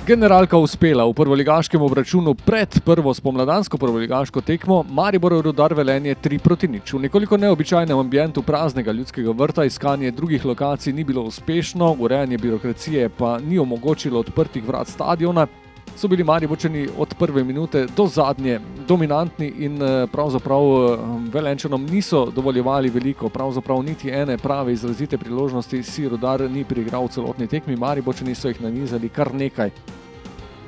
Generalka uspela v prvoligaškem obračunu pred prvo spomladansko prvoligaško tekmo Maribor Rudar Velenje 3-0. V nekoliko neobičajnem ambientu praznega Ljudskega vrta iskanje drugih lokacij ni bilo uspešno, urejanje birokracije pa ni omogočilo odprtih vrat stadiona. So bili Mariborčani od prve minute do zadnje dominantni in pravzaprav Velenjčanom niso dovoljevali veliko, pravzaprav niti ene prave izrazite priložnosti si Rudar ni priigral v celotni tekmi, Mariborčani so jih nanizali kar nekaj.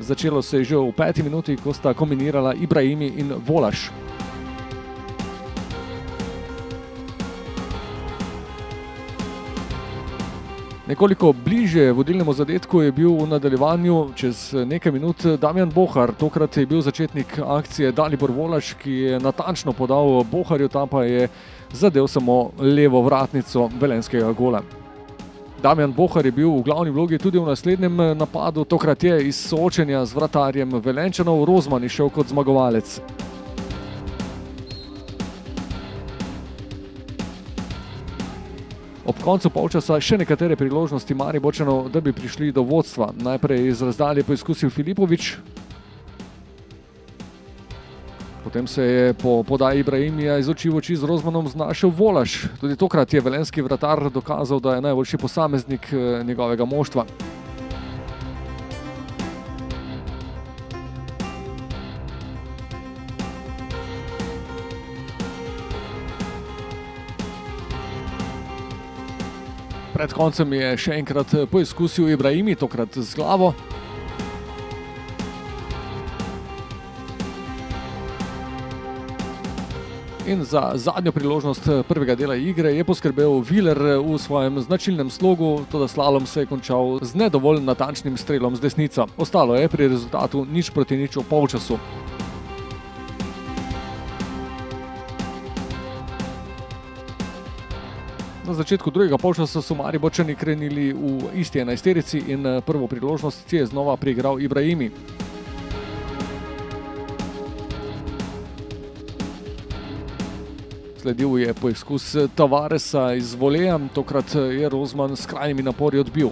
Začelo se je že v 5. minuti, ko sta kombinirala Ibrahimi in Volaš. Nekoliko bliže vodilnemu zadetku je bil v nadaljevanju čez nekaj minut Damjan Bohar. Tokrat je bil začetnik akcije Dalibor Volaš, ki je natančno podal Boharju, ta pa je zadel samo levo vratnico velenjskega gola. Damjan Bohar je bil v glavni vlogi tudi v naslednjem napadu, tokrat je iz soočenja z vratarjem Velenjčanov Rozman išel kot zmagovalec. Ob koncu polčasa še nekatere priložnosti Mariborčanov, da bi prišli do vodstva. Najprej je iz razdalje poizkusil Filipović. Potem se je po podaji Ibrahimija iz oči v oči z Rozmanom znašel Volaš. Tudi tokrat je velenjski vratar dokazal, da je najboljši posameznik njegovega moštva. Pred koncem je še enkrat poizkusil Ibrahimi, tokrat z glavo. In za zadnjo priložnost prvega dela igre je poskrbel Viler v svojem značilnem slogu, toda slalom se je končal z nedovolj natančnim strelom z desnico. Ostalo je pri rezultatu 0-0 v polčasu. Na začetku drugega polčasa so Mariborčani krenili v isti enajsterici in prvo priložnost si je znova priigral Ibrahimi. Sledil je poizkus Tavaresa iz voleja, tokrat je Rozman s skrajnimi napori odbil.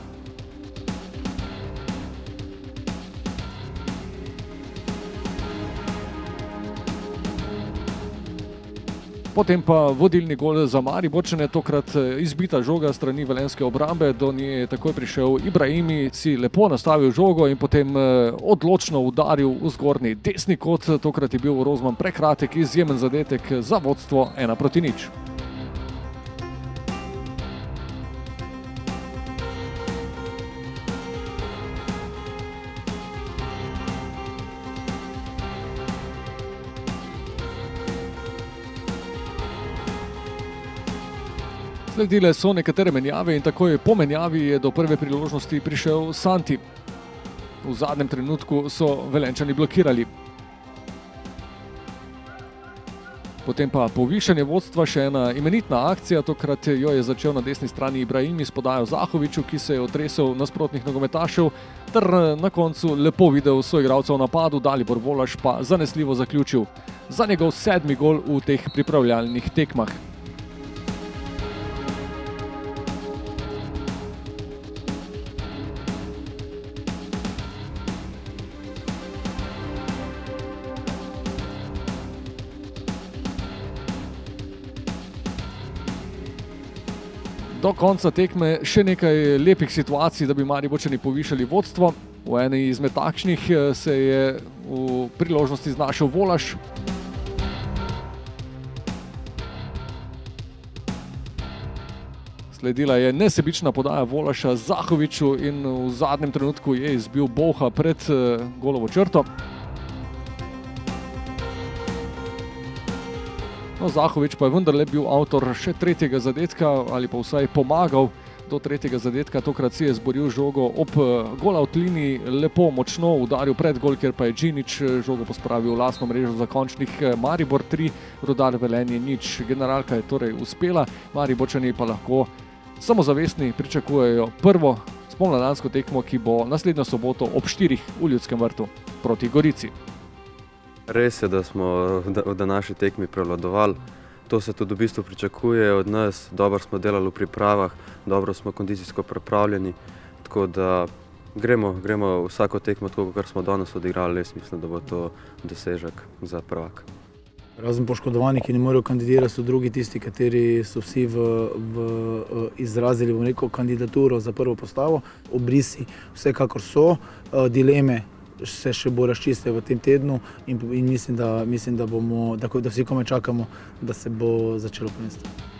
Potem pa vodilni gol za Mariborčane, tokrat izbita žoga strani velenjske obrambe, do nje je takoj prišel Ibrahimi, si lepo nastavil žogo in potem odločno udaril v zgornji desni kot, tokrat je bil Rozman prekratek, izjemen zadetek za vodstvo 1-0. Sledile so nekatere menjave in takoj po menjavi je do prve priložnosti prišel Santi. V zadnjem trenutku so Velenjčani blokirali. Potem pa povišanje vodstva, še ena imenitna akcija, tokrat jo je začel na desni strani Ibrahimi s podajo Zahoviću, ki se je otresel nasprotnih nogometašev, ter na koncu lepo videl soigralca v napadu, Dalibor Volaš pa zanesljivo zaključil za njegov 7. gol v teh pripravljalnih tekmah. Do konca tekme še nekaj lepih situacij, da bi Mariborčani povišali vodstvo. V eni izmed takšnih se je v priložnosti znašel Volaš. Sledila je nesebična podaja Volaša Zahoviću in v zadnjem trenutku je izbil Boha pred golovo črto. No, Zahović pa je vendarle bil avtor še tretjega zadetka ali pa vsaj pomagal do tretjega zadetka. Tokrat si je zboril žogo ob golaut liniji, lepo močno udaril pred gol, kjer pa je Džinić žogo pospravil v lastno mrežo za končnih Maribor 3, Rudar Velenje 0. Generalka je torej uspela, Mariborčani pa lahko samozavestni pričakujejo prvo spomladansko tekmo, ki bo naslednjo soboto ob 4 v Ljudskem vrtu proti Gorici. Res je, da smo v današnji tekmi prevladovali. To se tudi v bistvu pričakuje od nas. Dobro smo delali v pripravah, dobro smo kondicijsko pripravljeni. Tako da Gremo vsako tekmo tako, kot smo danes odigrali, jaz mislim, da bo to dosežek za prvaka. Razen poškodovanih, ki ne morejo kandidirati, so drugi tisti, kateri so vsi izrazili, bom rekel, kandidaturo za prvo postavo. Obrisi vsekakor so, dileme se še bo razčistile v tem tednu in mislim, da vsi komaj čakamo, da se bo začelo prvenstvo.